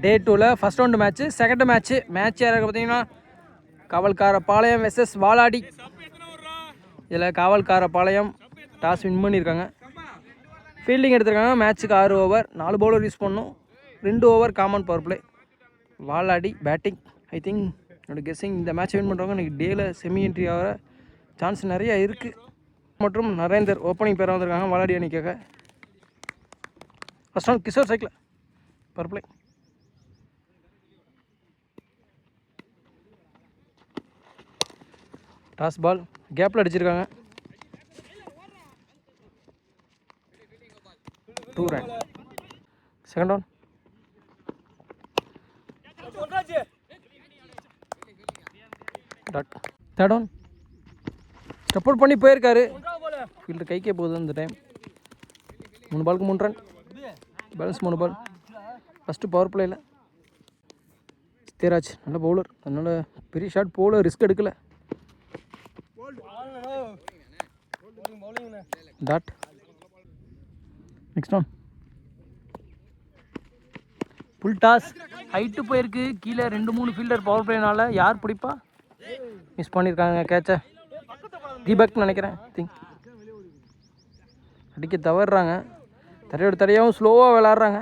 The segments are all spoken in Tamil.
டே 2ல் first round match. Second match யாராவது பார்த்தீங்கன்னா காவல்காரபாளையம் வெர்சஸ் வாலாடி. இதில் காவல்காரபாளையம் டாஸ் வின் பண்ணியிருக்காங்க. ஃபீல்டிங் எடுத்திருக்காங்க. மேட்ச்சுக்கு 6 ஓவர், 4 பவுலர் யூஸ் பண்ணணும், 2 over common power play. Valadi batting. I think என்னோட கெஸ்ஸிங் இந்த மேட்ச் வின் பண்ணுறவங்க இன்றைக்கி டேயில் செமி என்ட்ரி ஆகிற சான்ஸ் நிறையா இருக்குது. மற்றும் நரேந்தர் ஓப்பனிங் பேராக வந்திருக்காங்க வாலாடி அணிக்காக. First round Kishore cycle power play. Toss ball கேப்பில் அடிச்சிருக்காங்க. 2 run. Second round third round support பண்ணி போயிருக்காரு. ஃபீல்டு கைக்கே போகுது இந்த டைம். 3 பாலுக்கு 3 ரன். பேலன்ஸ் 3 பால். ஃபஸ்ட்டு பவர் பிளேயில் சத்யராஜ் நல்ல பவுலர், அதனால் பெரிய ஷாட் போல ரிஸ்க் எடுக்கலை. Dot. Next one full toss. Height போயிருக்கு. கீழே 2-3 ஃபீல்டர் பவர் பிளேனால யார் பிடிப்பா? மிஸ் பண்ணியிருக்காங்க கேட்சை. தீபக் நினைக்கிறேன். திங்க் அடிக்க தவறுறாங்க. தடையாகவும் ஸ்லோவாக விளாட்றாங்க.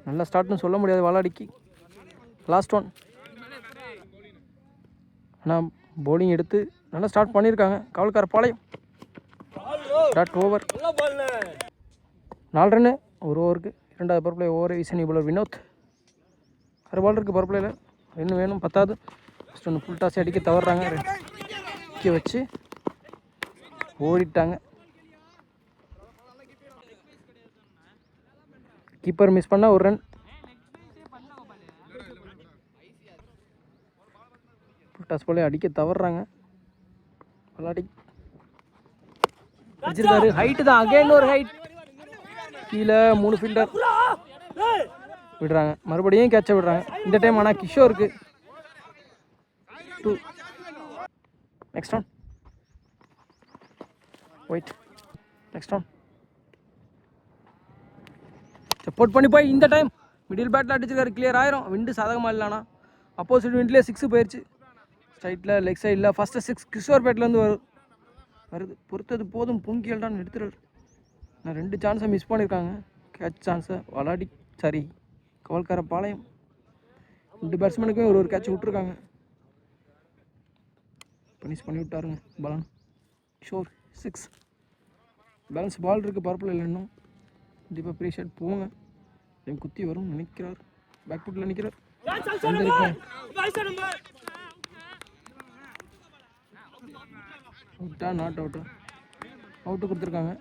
நல்ல ஸ்டார்ட்னு சொல்ல முடியாது வாலாடிக்கு. Last one. ஆனால் பவுலிங் எடுத்து நல்லா ஸ்டார்ட் பண்ணியிருக்காங்க காவல்காரபாளையம். Dot over. 4 ரன்னு 1 ஓவருக்கு. 2வது பவர் பிளே ஓவர். ஈசனி பவுலர் வினோத். 6 பால் இருக்குது பவர் பிளேயில். இன்னும் வேணும், 10வது. ஃபஸ்ட் ஒன்று ஃபுல் டாஸ் அடிக்க தவறுறாங்க. அடிக்க வச்சு ஓடிட்டாங்க. கீப்பர் மிஸ் பண்ணால் 1 ரன். ஃபுல் டாஸ் போல அடிக்க தவறுறாங்க விளாடி. அடிச்சிருக்காரு. ஹைட்டு தான். அகைன் ஒரு ஹைட். கீழே 3 ஃபீல்டர் விடுறாங்க. மறுபடியும் கேட்சை விடுறாங்க இந்த டைம். ஆனால் கிஷோருக்கு 2. Next one white. Next one support பண்ணி போய் இந்த டைம் மிடில் பேட்டில் அடிச்சிருக்காரு. கிளியர் ஆயிரும். விண்டு சாதகமாக இல்லைனா அப்போசிட் விண்ட்லேயே 6 போயிடுச்சு. ஸ்ட்ரைட்டில் லெக் சைடில் ஃபஸ்ட்டு 6 கிஷோர் பேட்லேருந்து வருது. பொறுத்தது போதும் பூங்கியல்டான்னு எடுத்துறாரு. நான் 2 சான்ஸை மிஸ் பண்ணியிருக்காங்க. கேட்ச் சான்ஸை வாலாடி காவல்காரபாளையம். 2 பேட்ஸ்மேனுக்கும் ஒரு கேட்ச் விட்ருக்காங்க. பனிஷ் பண்ணி விட்டாருங்க பலன். ஷோர் 6. பேலன்ஸ் பால் இருக்குது பவர் பிளேயில். இன்னும் கண்டிப்பாக ப்ரீ ஷாட் போங்க. டைம் குத்தி வரும் நினைக்கிறார். பேக் ஃபுட்டில் நிற்கிறார். அவுட்டா நாட் அவுட்டு? அவுட்டு கொடுத்துருக்காங்க.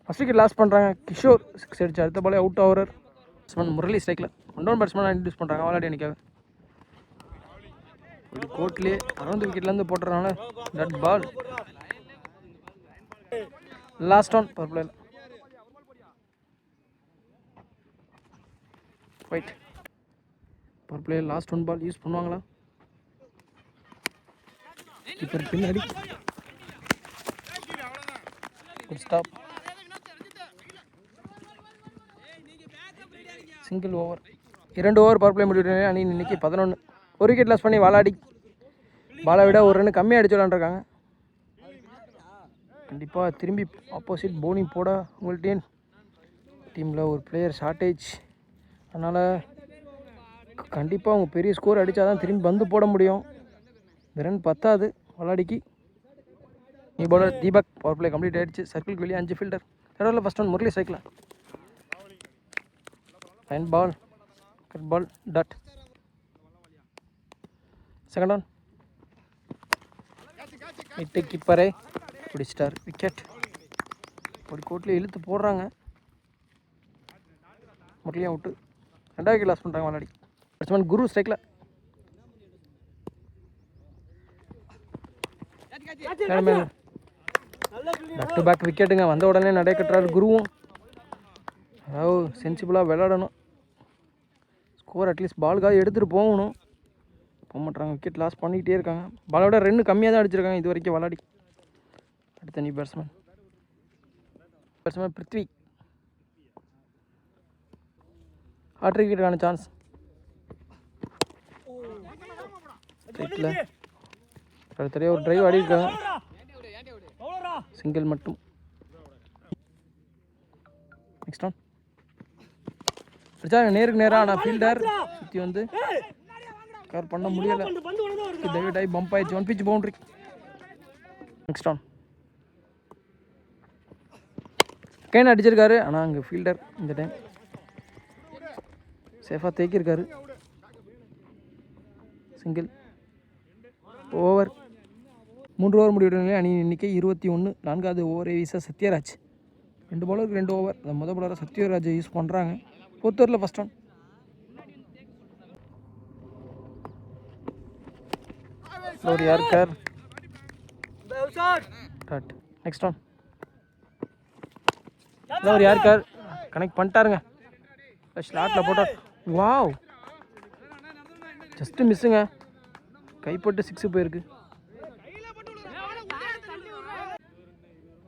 ஃபஸ்ட் விக்கெட் லாஸ் பண்ணுறாங்க. கிஷோர் 6 அடிச்சு அடுத்த பாலே அவுட் ஆகிறார். பேட்ஸ்மேன் முரளி ஸ்ட்ரைக்கில் 1 பேட்ஸ்மேன் இன்ட்ரடியூஸ் பண்ணுறாங்க வாலாடி அணிக்காக. ஒரு கோட்லேயே 60 விக்கெட்லேருந்து போட்டுறதுனால dot ball. Last one power பிளேயில் ஒயிட். பவர் பிளேயில் லாஸ்ட் 1 பால் யூஸ் பண்ணுவாங்களா? கீப்பர் பின்னாடி. Good stop. Single over. 2 over power play முடிவு அணி இன்னைக்கு 11. 1 விக்கெட் லாஸ் பண்ணி வாலாடி பாலை விட 1 ரன் கம்மியாக அடிச்சு விளாண்டுருக்காங்க. கண்டிப்பாக திரும்பி ஆப்போசிட் பவுலிங் போட உங்கள்கிட்ட டீமில் ஒரு பிளேயர் ஷார்ட்டேஜ். அதனால் கண்டிப்பாக அவங்க பெரிய ஸ்கோர் அடித்தா தான் திரும்பி வந்து போட முடியும். இந்த ரன் பத்தாது வாலாடிக்கு. New bowler Deepak power play complete ஆகிடுச்சு. சர்க்கிளுக்கு வெளியே 5 fielder. Third first one Murali ஸ்ட்ரைக்கில். Line ball cut ball dot. Second one இட்டு கீப்பரே பிடிச்சிட்டார். விக்கெட். ஒரு கோட்டில் இழுத்து போடுறாங்க. முரளியும் அவுட்டு. 2வது விக்கெட் லாஸ் பண்ணுறாங்க வாலாடி. பேட்ஸ்மேன் குரு ஸ்ட்ரைக்கில். பேக் டு பேக் விக்கெட்டுங்க. வந்த உடனே நடை கட்டுறாரு குருவும். அதாவது சென்சிபிளாக விளையாடணும். ஸ்கோர் அட்லீஸ்ட் பாலுக்காக எடுத்துகிட்டு போகணும். போக மாட்டாங்க. விக்கெட் லாஸ் பண்ணிக்கிட்டே இருக்காங்க. பாலோட 2 கம்மியாக தான் அடிச்சிருக்காங்க இது வரைக்கும் வாலாடி. அடுத்த நீ பேட்ஸ்மேன் பிருத்வி. ஹாட்ரிக் விக்கெட்டுக்கான சான்ஸ். ரைட்டில் அடுத்தடியாக ஒரு டிரைவ் ஆடி இருக்காங்க. சிங்கிள் மட்டும். நெக்ஸ்ட் ஆன் அடிச்சாங்க நேருக்கு நேராக. ஆனால் ஃபீல்டர் சுற்றி வந்து கவர் பண்ண முடியலை. டேவிட் ஆகி பம்ப் ஆயிடுச்சு. 1 pitch boundary. Next on can அடிச்சிருக்காரு. ஆனால் அங்கே ஃபீல்டர் இந்த டைம் சேஃபாக தேக்கியிருக்காரு. சிங்கிள். ஓவர். 3 ஓவர் முடிவிடுங்க. அணி எண்ணிக்கை 21. 4வது ஓவரை வீச சத்யராஜ். 2 பவுலருக்கு 2 ஓவர். அந்த முதல் பவுலரை சத்யராஜை யூஸ் பண்ணுறாங்க. 4th ஓவரில் ஃபஸ்ட் ஆன். ஒரு யார்கர். நெக்ஸ்ட் ஆன் ஒரு யார்கர் கனெக்ட் பண்ணிட்டாருங்க. ஸ்லாட்டில் போட்டார். Wow, just மிஸ்ஸுங்க. கைப்பட்டு 6 போயிருக்கு.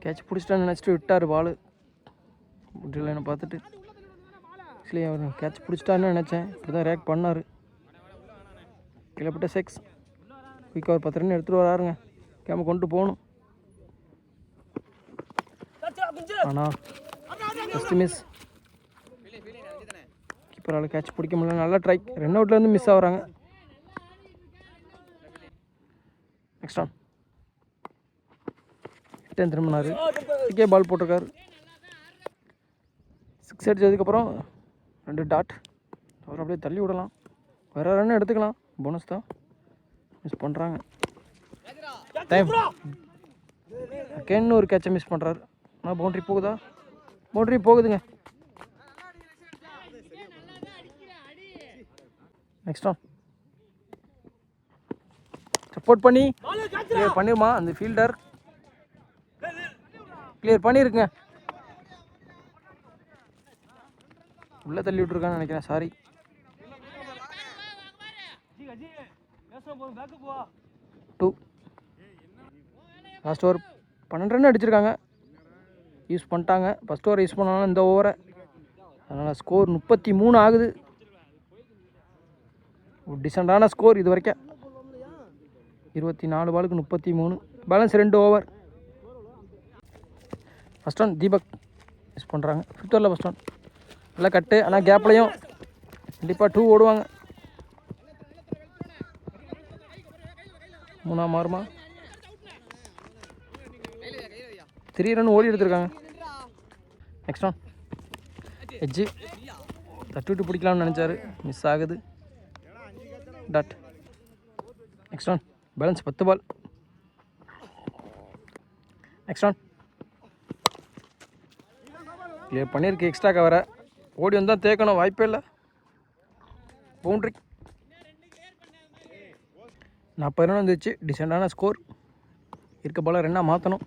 கேட்ச் பிடிச்சிட்டான்னு நினச்சிட்டு விட்டார் பால். என்ன பார்த்துட்டு ஆக்சுவலி அவர் கேட்ச் பிடிச்சிட்டான்னு நினச்சேன். இப்படி தான் ரியாக்ட் பண்ணார். கீழப்பட்ட 6. குயிக்காக ஒரு 10 ரன் எடுத்துகிட்டு வராருங்க. கேம கொண்டு போகணும். ஆனால் ஜஸ்ட் மிஸ். கீப்பரால் கேட்ச் பிடிக்க முடியல. நல்லா ட்ரை. ரன் அவுட்லேருந்து மிஸ் ஆகுறாங்க. நெக்ஸ்ட் ஆன் ஹிட்டன் திரும்பினார். சிக்கே பால் போட்டிருக்காரு. 6 அடிச்சதுக்கப்புறம் 2 டாட். அவர் அப்படியே தள்ளி விடலாம். வேறு ரன் எடுத்துக்கலாம். போனஸ் தான். மிஸ் பண்ணுறாங்க. டைம் அகேன் ஒரு கேட்சை மிஸ் பண்ணுறாரு. ஆனால் பவுண்ட்ரி போகுதா? பவுண்ட்ரி போகுதுங்க. நெக்ஸ்ட் ஆன் சப்போர்ட் பண்ணி கிளியர் பண்ணிருமா அந்த ஃபீல்டர்? கிளியர் பண்ணியிருக்குங்க. உள்ளே தள்ளி விட்ருக்கான்னு நினைக்கிறேன். சாரி. 2. லாஸ்ட் ஓவர் 12 ரன் அடிச்சிருக்காங்க. யூஸ் பண்ணிட்டாங்க. ஃபஸ்ட் ஓவர் யூஸ் பண்ணாலும் இந்த ஓவரை. அதனால் ஸ்கோர் 33 ஆகுது. ஒரு டிசெண்டான ஸ்கோர் இது வரைக்கும். 24 பாலுக்கு 33. Balance 2 over. First one Deepak use பண்ணுறாங்க. 5th ஓவரில் ஃபஸ்ட் ஒன். நல்லா கட்டு. ஆனால் கேப்லையும் கண்டிப்பாக 2 ஓடுவாங்க. 3 மாறுமா? 3 ரன் ஓடி எடுத்துருக்காங்க. நெக்ஸ்ட் ஒன் எட்ஜி தட்டு விட்டு பிடிக்கலாம்னு நினச்சாரு. மிஸ் ஆகுது. டாட். நெக்ஸ்ட் ஒன் பேலன்ஸ் 10 பால். நெக்ஸ்ட் ஒன் கிளியர் பண்ணியிருக்கு. எக்ஸ்ட்ரா கவரை ஓடி வந்தால் தேக்கணும். வாய்ப்பே இல்லை. பவுண்ட்ரி. 40 ரன் வந்துச்சு. டிசெண்டான ஸ்கோர். இருக்க பால 2 மாற்றணும்.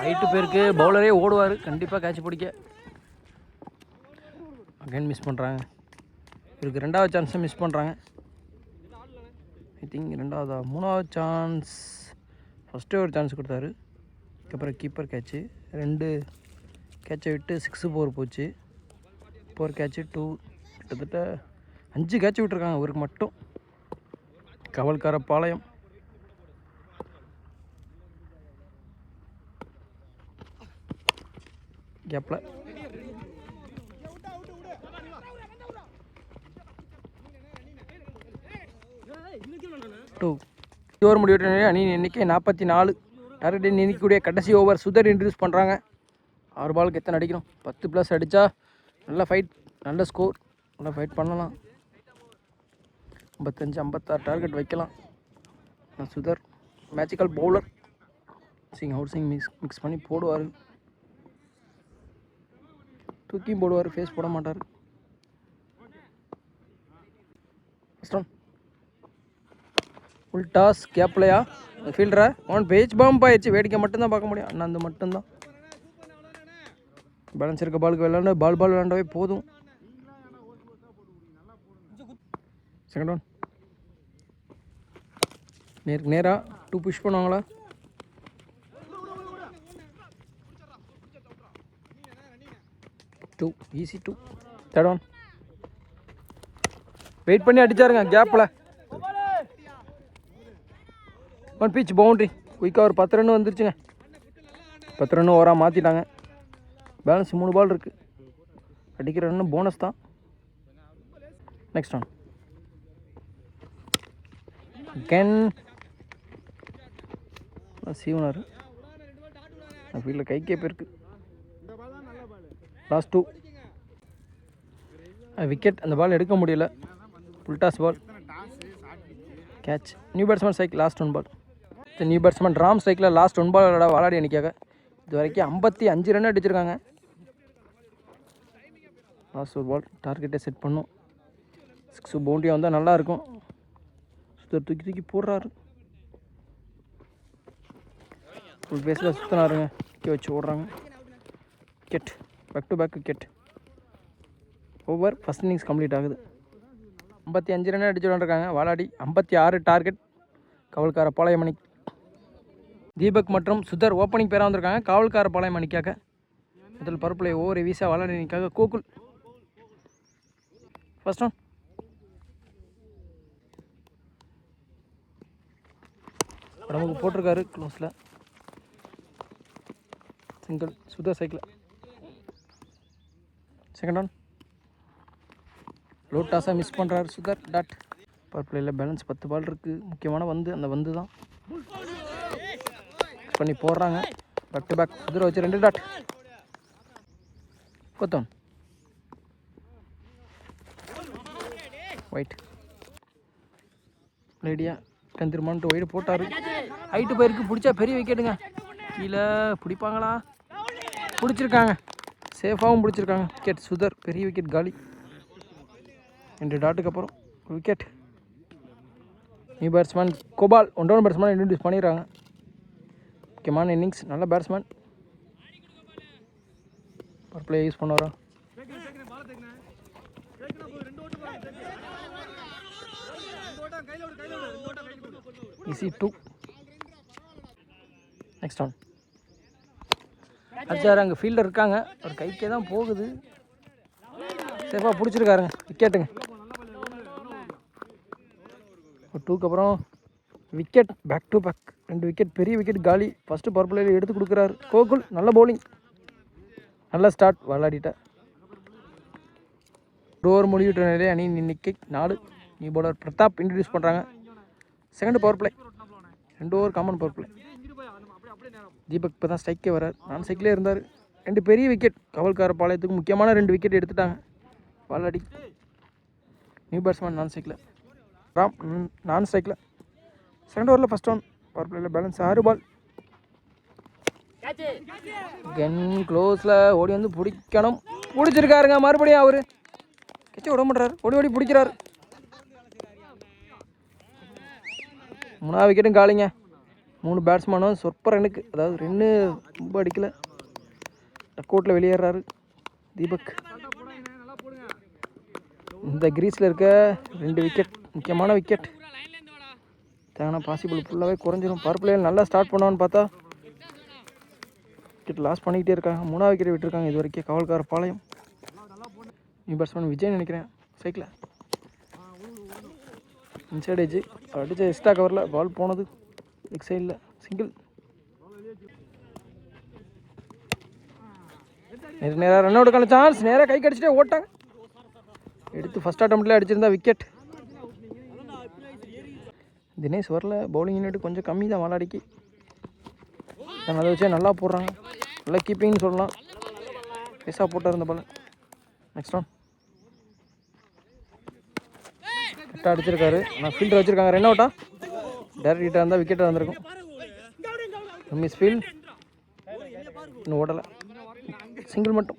ஹைட்டு பேருக்கு பவுலரே ஓடுவார் கண்டிப்பாக கேட்ச் பிடிக்க. அகைன் மிஸ் பண்ணுறாங்க. இவருக்கு 2வது சான்ஸை மிஸ் பண்ணுறாங்க. ஐ திங்க் 3வது சான்ஸ். ஃபஸ்ட்டே ஒரு சான்ஸ் கொடுத்தாரு. அதுக்கப்புறம் கீப்பர் கேட்ச்சு. 2 கேட்சை விட்டு 6-4 போச்சு. 4 கேட்சு 2. கிட்டத்தட்ட 5 கேட்ச் விட்டுருக்காங்க இவருக்கு மட்டும். கவல்கார பாளையம். கேப்பில் 2 ஓவர் முடிவு. அணி எண்ணிக்கை 44. டார்கெட் எண்ணிக்கூடிய கடைசி ஓவர் சுதர் இன்ட்ரடியூஸ் பண்ணுறாங்க. 6 பாலுக்கு எத்தனை அடிக்கணும்? 10+ அடித்தா நல்ல ஃபைட், நல்ல ஸ்கோர், நல்லா ஃபைட் பண்ணலாம். 55-56 டார்கெட் வைக்கலாம். Sudhar magical bowler. Housing mix பண்ணி போடுவார். தூக்கியும் போடுவார். ஃபேஸ் போட மாட்டார். ஃபுல் டாஸ் கேப்லையா ஃபீல்டரை 1 பேஜ் பம்ப் ஆயிடுச்சு. வேடிக்கை மட்டும்தான் பார்க்க முடியும். அண்ணா அந்த மட்டும்தான். பேலன்ஸ் இருக்க பாலுக்கு விளாண்டு பால் விளாண்டவே போதும். செகண்ட் ஒன் நேராக 2 புஷ் பண்ணுவாங்களா? 2 ஈஸி 2. தேர்ட் ஒன் வெயிட் பண்ணி அடிச்சாருங்க கேப்பில். 1 pitch பவுண்ட்ரி. குயிக்காக ஒரு 10 ரன் வந்துருச்சுங்க. 10 ரன் ஓவராக மாற்றிட்டாங்க. பேலன்ஸ் 3 பால் இருக்குது. அடிக்கிற ரன்னு போனஸ் தான். நெக்ஸ்ட் ஒன் அகேன் சீவனார். ஃபீல்டில் கைக்கே போயிருக்கு. Last 2 wicket. அந்த பால் எடுக்க முடியல. Full toss ball. Catch. New batsman strike. Last 1 ball. New batsman Ram ஸ்ட்ரைக்கில் லாஸ்ட் 1 பால் விளையாடி அணிக்காக. இது வரைக்கும் 55 ரன் அடிச்சிருக்காங்க. லாஸ்ட் 1 பால். டார்கெட்டை செட் பண்ணும். 6 பவுண்டரியாக வந்தால் நல்லாயிருக்கும். சுத்தர் தூக்கி தூக்கி போடுறாரு. ஃபுல் பேஸில் சுற்றினாருங்க. வச்சு ஓடுறாங்க. Wicket. Back to back wicket. Over. First innings complete ஆகுது. 55 ரன் அடிச்சு விளாண்டுருக்காங்க வாலாடி. 56 டார்கெட் காவல்காரபாளையம் அணி. தீபக் மற்றும் சுதர் ஓப்பனிங் பேராக வந்திருக்காங்க காவல்காரபாளையம் அணிக்காக. முதல் பருப்பில் ஓவர் வீசா வாலாடி அணிக்காக கோகுல். First one. உடம்புக்கு போட்டிருக்காரு க்ளோஸில். சிங்கிள். சுதர் சைக்கிள். Second one. லோ டாஸாக மிஸ் பண்ணுறாரு சுதர். டாட். பவர் பிளேயில் பேலன்ஸ் 10 பால் இருக்குது. முக்கியமான அந்த வந்து தான் பண்ணி போடுறாங்க. Back to back. சுதரை வச்சு 2 டாட். கொத்தோன். ஒயிட். லேடியா கந்திருமான்ட்டு ஒயிட் போட்டார். ஹைட்டு போயிருக்கு. பிடிச்சா பெரிய விக்கெட்டுங்க. கீழே பிடிப்பாங்களா? பிடிச்சிருக்காங்க. சேஃபாகவும் பிடிச்சிருக்காங்க. விக்கெட். சுதர் பெரிய விக்கெட் காலி. 2 டாட்டுக்கு அப்புறம் wicket. New batsman Gopal 1 down batsman introduce பண்ணிடுறாங்க. முக்கியமான இன்னிங்ஸ். நல்ல பேட்ஸ்மேன். பவர் பிளே யூஸ் பண்ணுவாரா? ஈஸி 2. Next one. அடிச்சார். அங்கே ஃபீல்டர் இருக்காங்க. ஒரு கைக்கே தான் போகுது. சேஃபாக பிடிச்சிருக்காருங்க. விக்கெட்டுங்க. ஒரு 2க்கு அப்புறம் wicket. Back to back 2 wicket. பெரிய விக்கெட் காலி. ஃபஸ்ட்டு பவர் பிளேயில் எடுத்து கொடுக்குறாரு கோகுல். நல்ல பவுலிங். நல்ல ஸ்டார்ட் விளையாடிட்டார். ஓவர் முடிவிட்ட நிலையை அணி எண்ணிக்கை 4. நியூ பவுலர் பிரதாப் இன்ட்ரடியூஸ் பண்ணுறாங்க. Second power play. 2 over common power play. Deepak இப்போ தான் ஸ்ட்ரைக்கே வரார். நான் ஸ்ட்ரைக்கிலே இருந்தார். 2 பெரிய விக்கெட். காவல்காரபாளையத்துக்கு முக்கியமான 2 விக்கெட் எடுத்துட்டாங்க வாலாடி. நியூ பேட்ஸ்மேன் நான் ஸ்ட்ரைக்கில். ராம் நான் ஸ்ட்ரைக்கில். செகண்ட் ஓவரில் ஃபஸ்ட் ஒன். பவர் பிளேயில் பேலன்ஸ் 6 பால். கன் க்ளோஸில் ஓடி வந்து பிடிக்கணும். பிடிச்சிருக்காருங்க. மறுபடியும் அவர் கட்சி விட மாட்டார். ஓடி பிடிக்கிறார். 3வது விக்கெட்டும் காலிங்க. 3 பேட்ஸ்மேனும் சொற்ப ரன்னுக்கு. அதாவது 2 ரொம்ப அடிக்கல. டக்கோட்டில் வெளியேறாரு தீபக். இந்த கிரீஸில் இருக்க 2 விக்கெட். முக்கியமான விக்கெட். தேவையான பாசிபிள் ஃபுல்லாகவே குறைஞ்சிரும். பவர் பிளேயில் நல்லா ஸ்டார்ட் பண்ணுவான்னு பார்த்தா விக்கெட் லாஸ் பண்ணிக்கிட்டே இருக்காங்க. 3வது விக்கெட் விட்டுருக்காங்க இது வரைக்கும் காவல்காரபாளையம். நியூ பேட்ஸ்மேன் விஜய் நினைக்கிறேன் சைக்கிள். இன்சைட் ஏஜ் அடித்த எக்ஸ்ட்ரா கவரில் பால் போனது. லெக் சைடில் சிங்கிள். நேராக ரன் அவுட்டுக்கான சான்ஸ். நேராக கை கடிச்சிட்டே ஓட்டாங்க. எடுத்து ஃபஸ்ட் அட்டம்ப்ட்லேயே அடிச்சிருந்தா விக்கெட். தினேஷ் வரல. பவுலிங் யூனிட் கொஞ்சம் கம்மி தான் வாலாடிக்கு. அதை வச்சே நல்லா போடுறாங்க. நல்லா கீப்பிங்னு சொல்லலாம். பேஸாக போட்டார் இந்த பால். Next one. கரெக்டாக அடிச்சிருக்காரு. ஆனால் ஃபீல்டர் வச்சுருக்காங்க. ரன் அவுட்டா? டேரக்ட் ஹிட்டாக இருந்தால் விக்கெட்டாக வந்திருக்கும். Miss field. இன்னும் ஓடலை. சிங்கிள் மட்டும்.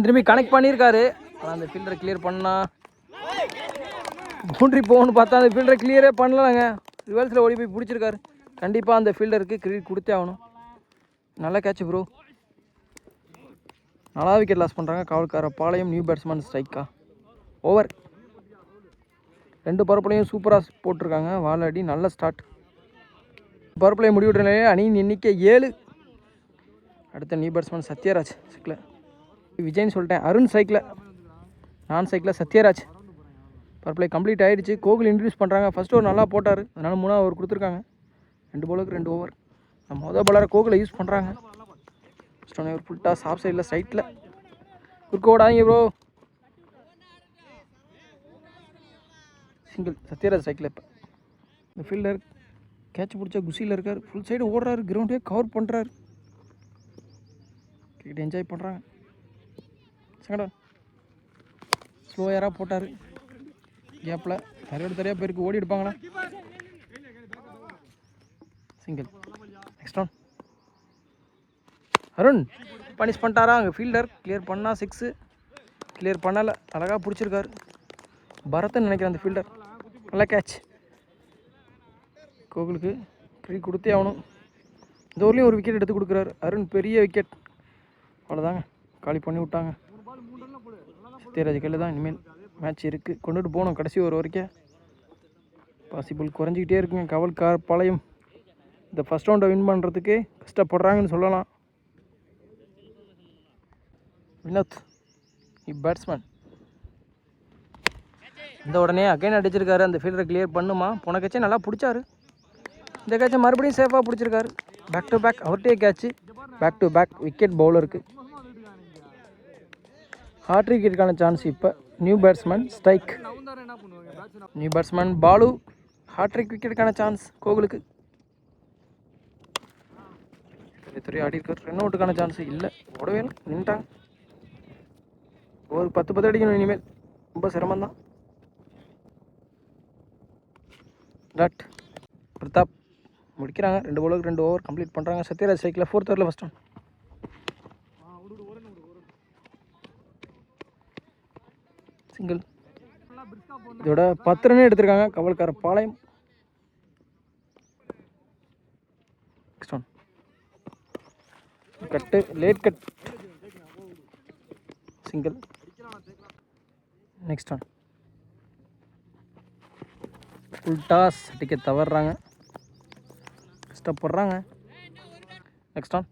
திரும்பி கனெக்ட் பண்ணியிருக்காரு. ஆனால் அந்த ஃபீல்டரை கிளியர் பண்ணால் பவுண்ட்ரி போகணும்னு பார்த்தா அந்த ஃபீல்டரை கிளியரே பண்ணலாங்க. ரிவர்ஸில் ஓடி போய் பிடிச்சிருக்காரு. கண்டிப்பாக அந்த ஃபீல்டருக்கு கிரெடிட் கொடுத்தே ஆகணும். நல்லா கேட்ச் ப்ரோ. 4வது விக்கெட் லாஸ் பண்ணுறாங்க காவல்காரபாளையம். நியூ பேட்ஸ்மேன் ஸ்ட்ரைக்கா. ஓவர். 2 பவர் பிளேயும் சூப்பராக போட்டிருக்காங்க வாலாடி. நல்ல ஸ்டார்ட். பவர் பிளே முடிவிட்ட நிலையில் அணியின் எண்ணிக்கை 7. அடுத்த நியூ பேட்ஸ்மேன் சத்யராஜ் ஸ்ட்ரைக்கில். விஜய்னு சொல்லிட்டேன். அருண் ஸ்ட்ரைக்கில். நான் சைக்கிளில் சத்யராஜ். பவர் பிளே கம்ப்ளீட் ஆகிடுச்சு. கோகுல் இன்ட்ரடியூஸ் பண்ணுறாங்க. ஃபஸ்ட்டு ஓவர் நல்லா போட்டார், அதனால் 3ஆவது ஓவர் கொடுத்துருக்காங்க. 2 பாலுக்கு 2 ஓவர். மொதல் பாலரை கோகுலை யூஸ் பண்ணுறாங்க. First one over full toss of சைடில் ஸ்ட்ரைட்டில். குறுக்க ஓடாதீங்க ப்ரோ. Single Sathyaraj cycle. இப்போ இந்த ஃபீல்டர் கேட்ச் பிடிச்சா குஷியில் இருக்கார். ஃபுல் சைடு ஓடுறாரு, கிரவுண்டே கவர் பண்ணுறாரு. கிரிக்கெட் என்ஜாய் பண்ணுறாங்க. செகண்ட் ஒன் ஸ்லோ யாராக போட்டார். கேப்பில் நிறைய பேருக்கு ஓடி எடுப்பாங்களா. Single. Next one Arun punish பண்ணிட்டாரா. அங்கே ஃபீல்டர் கிளியர் பண்ணால் 6, கிளியர் பண்ணலை. அழகாக பிடிச்சிருக்காரு. பரத்ன்னு நினைக்கிறேன் அந்த ஃபீல்டர். நல்ல கேட்ச். கோகுலுக்கு கிரிக்கெட் கொடுத்தே ஆகணும். இந்த ஊர்லேயும் ஒரு விக்கெட் எடுத்து கொடுக்குறாரு அருண். பெரிய விக்கெட். அவ்வளோதாங்க, காலி பண்ணி விட்டாங்க. சத்யராஜ் கையில் தான் இனிமேல் மேட்ச் இருக்குது. கொண்டுட்டு போகணும் கடைசி ஒரு வரைக்கும். பாசிபிள் குறைஞ்சிக்கிட்டே இருக்குங்க. காவல்காரபாளையம் இந்த ஃபஸ்ட் ரவுண்டை வின் பண்ணுறதுக்கு கஷ்டப்படுறாங்கன்னு சொல்லலாம். வினோத் பேட்ஸ்மேன் இந்த உடனே அகைன் அடிச்சிருக்காரு. அந்த ஃபீல்டரை கிளியர் பண்ணுமா. போன கேட்சே நல்லா பிடிச்சாரு. இந்த கேட்சை மறுபடியும் சேஃபாக பிடிச்சிருக்காரு. பேக் டு பேக் அவர்கிட்டே catch. Back to back wicket பவுலருக்கு. ஹார்ட்ரிக் விக்கெட்டுக்கான சான்ஸ். இப்போ new batsman strike. New batsman Balu. Hattrick விக்கெட்டுக்கான சான்ஸ் கோகுலுக்கு. துறை ஆடி இருக்கார். ரன் அவுட்டுக்கான சான்ஸ் இல்லை. ஓடவே நின்ட்டாங்க. ஒரு 10 அடிக்கணும் இனிமேல். ரொம்ப சிரமம்தான். டாட் பிரதாப் முடிக்கிறாங்க. 2 பாலுக்கு 2 ஓவர் கம்ப்ளீட் பண்ணுறாங்க. சத்யராஜ் சைக்கிளில் 4th ஓவரில் ஃபஸ்ட் ஒன். சிங்கிள். இதோட 10 ரன் எடுத்திருக்காங்க Kavalkarapalayam. Next one cut, late cut. Single. Next one full toss அடிக்க தவறுறாங்க, கஷ்டப்படுறாங்க. நெக்ஸ்ட் ஒன்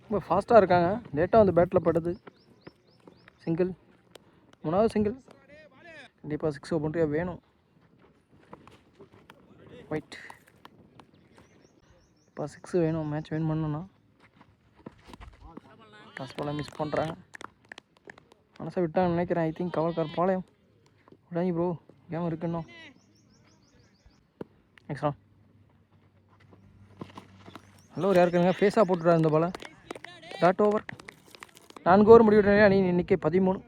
ரொம்ப ஃபாஸ்ட்டாக இருக்காங்க. லேட்டாக வந்து பேட்டில் படுது. சிங்கிள். 3வது சிங்கிள். கண்டிப்பாக 6 பவுண்டரியாக வேணும். ஒயிட். இப்போ 6 வேணும் மேட்ச் வின் பண்ணணும்னா. டாஸ் பாலை மிஸ் பண்ணுறாங்க. மனசை விட்டாங்கன்னு நினைக்கிறேன். ஐ திங்க் காவல்காரபாளையம் விடாங்க ப்ரோ, கேம் இருக்குன்னு. நெக்ஸ்ட் ஒன் நல்ல ஒரு யாருக்குங்க ஃபேஸாக போட்டுட்டார் இந்த பாலை. Dot over. 4 ஓவர் முடிவிட்டே அணி எண்ணிக்கை 13.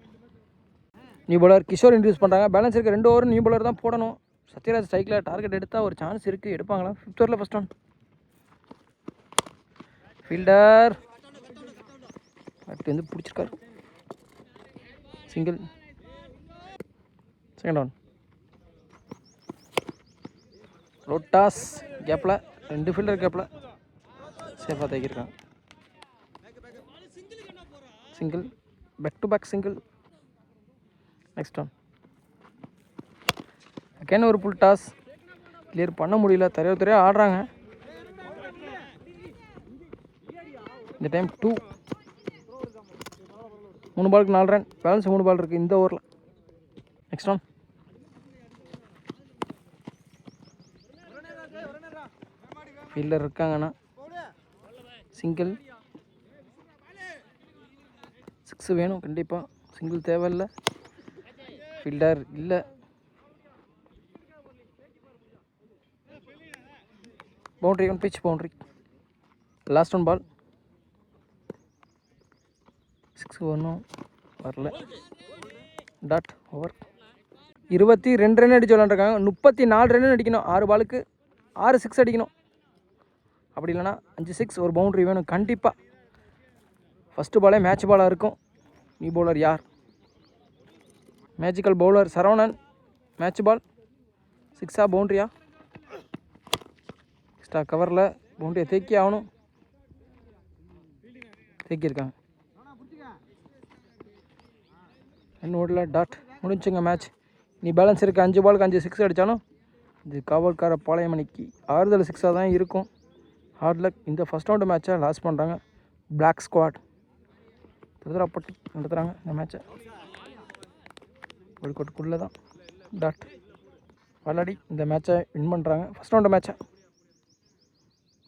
நியூ பாலர் கிஷோர் இன்ட்ரடியூஸ் பண்ணுறாங்க. பேலன்ஸ் இருக்க 2 ஓவர் நியூ பாலர் தான் போடணும். சத்யராஜ் சைக்கிளில் டார்கெட் எடுத்தால் ஒரு சான்ஸ் இருக்குது. எடுப்பாங்களா. 5th ஓவரில் ஃபஸ்ட் ஒன். ஃபீல்டர் அடுத்து வந்து பிடிச்சிருக்காரு. சிங்கிள். செகண்ட் ஒன் ரோட்டாஸ் கேப்பில் 2 ஃபீல்டர் கேப்பில் சேஃபாக தைக்கிருக்காங்க. Single. Back to back single. Next one again ஒரு புல் டாஸ். கிளியர் பண்ண முடியல. தரையாக ஆடுறாங்க. இந்த டைம் 2. 3 பாலுக்கு 4 ரன். பேலன்ஸ் 3 பால் இருக்குது இந்த ஓவரில். நெக்ஸ்ட் ஒன் ஃபீல்டர் இருக்காங்கண்ணா. சிங்கிள். 6 வேணும் கண்டிப்பாக. சிங்கிள் தேவையில்லை. ஃபீல்டர் இல்லை. Boundary one pitch boundary. Last one ball. 6 ஒன்றும் வரல. Dot over. 22 ரன் அடிச்சு விளாண்டுருக்காங்க. 34 ரன் அடிக்கணும். 6 பாலுக்கு 6 6 அடிக்கணும். அப்படி இல்லைனா 5 6 ஒரு பவுண்ட்ரி வேணும் கண்டிப்பாக. ஃபஸ்ட்டு பாலே மேட்ச் பாலாக இருக்கும். நியூ பவுலர் யார்? Magical bowler Saravanan. Match ball 6ஆ பவுண்ட்ரியா? எக்ஸ்ட்ரா கவரில் பவுண்ட்ரியை தேக்கி ஆகணும். தேக்கியிருக்காங்க. இன்னும் ஓடல. டாட் முடிஞ்சுங்க மேட்ச். நீ பேலன்ஸ் இருக்குது 5 பாலுக்கு 5 6 அடித்தாலும் இது காவல்காரபாளையம் அணிக்கு ஆறுதல் 6ஆக தான் இருக்கும். Hard luck. இந்த ஃபஸ்ட் ரவுண்டு மேட்சை லாஸ் பண்ணுறாங்க பிளாக் ஸ்குவாட். திருத்துறாப்பட்டி நடத்துகிறாங்க இந்த மேட்சை. கோழிக்கோட்டுக்குள்ளே தான் டாட் வாலாடி இந்த மேட்சை வின் பண்ணுறாங்க. ஃபஸ்ட் ரவுண்டு மேட்சை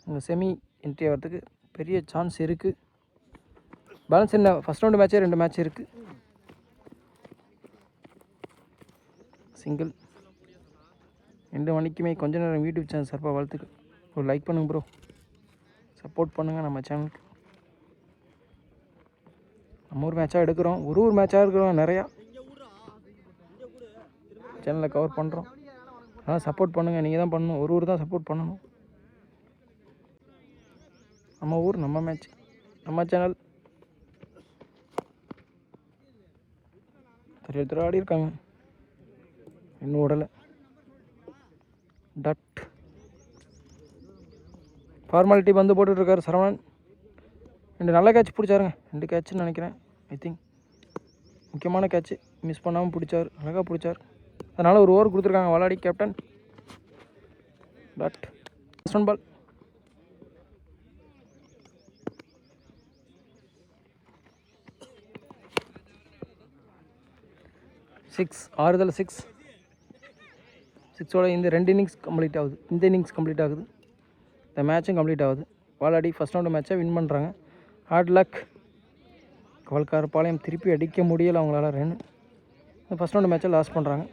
இந்த செமி என்ட்ரி ஆகிறதுக்கு பெரிய சான்ஸ் இருக்குது. பேலன்ஸ் என்ன ஃபஸ்ட் ரவுண்டு மேட்சே 2 மேட்ச் இருக்குது. சிங்கிள் 2 மணிக்குமே கொஞ்ச நேரம் யூடியூப் சேனல் சார்பாக வாழ்த்துக்கள். ஒரு லைக் பண்ணுங்கள் ப்ரோ, சப்போர்ட் பண்ணுங்கள் நம்ம சேனலுக்கு. நம்ம ஒரு மேட்சாக எடுக்கிறோம், ஒரு மேட்சாக இருக்கிறோம், நிறையா சேனலில் கவர் பண்ணுறோம். அதனால் சப்போர்ட் பண்ணுங்கள். நீங்கள் தான் பண்ணணும், ஒரு தான் சப்போர்ட் பண்ணணும். நம்ம ஊர் நம்ம மேட்ச் நம்ம சேனல். ஒருத்தர் ஆடி இருக்காங்க, இன்னும் உடலை. டட் ஃபார்மாலிட்டி வந்து போட்டுட்ருக்காரு சரவணன். 2 நல்ல கேட்ச் பிடிச்சாருங்க, 2 கேட்சுன்னு நினைக்கிறேன். ஐ திங்க் முக்கியமான கேட்ச்சு மிஸ் பண்ணாமல் பிடிச்சார், அழகாக பிடிச்சார். அதனால் ஒரு ஓவர் கொடுத்துருக்காங்க Valadi captain. Dot first one ball. 6 ஆறுதல் 6 6ஓட இந்த 2 இன்னிங்ஸ் கம்ப்ளீட் ஆகுது. இந்த இன்னிங்ஸ் கம்ப்ளீட் ஆகுது, இந்த மேட்சும் கம்ப்ளீட் ஆகுது. வாலாடி ஃபஸ்ட் ரவுண்டு மேட்சை வின் பண்ணுறாங்க. Hard luck. கவல்காரப்பாளையம் திருப்பி அடிக்க முடியலை அவங்களால ரன். ஃபஸ்ட் ரவுண்டு மேட்சை லாஸ் பண்ணுறாங்க.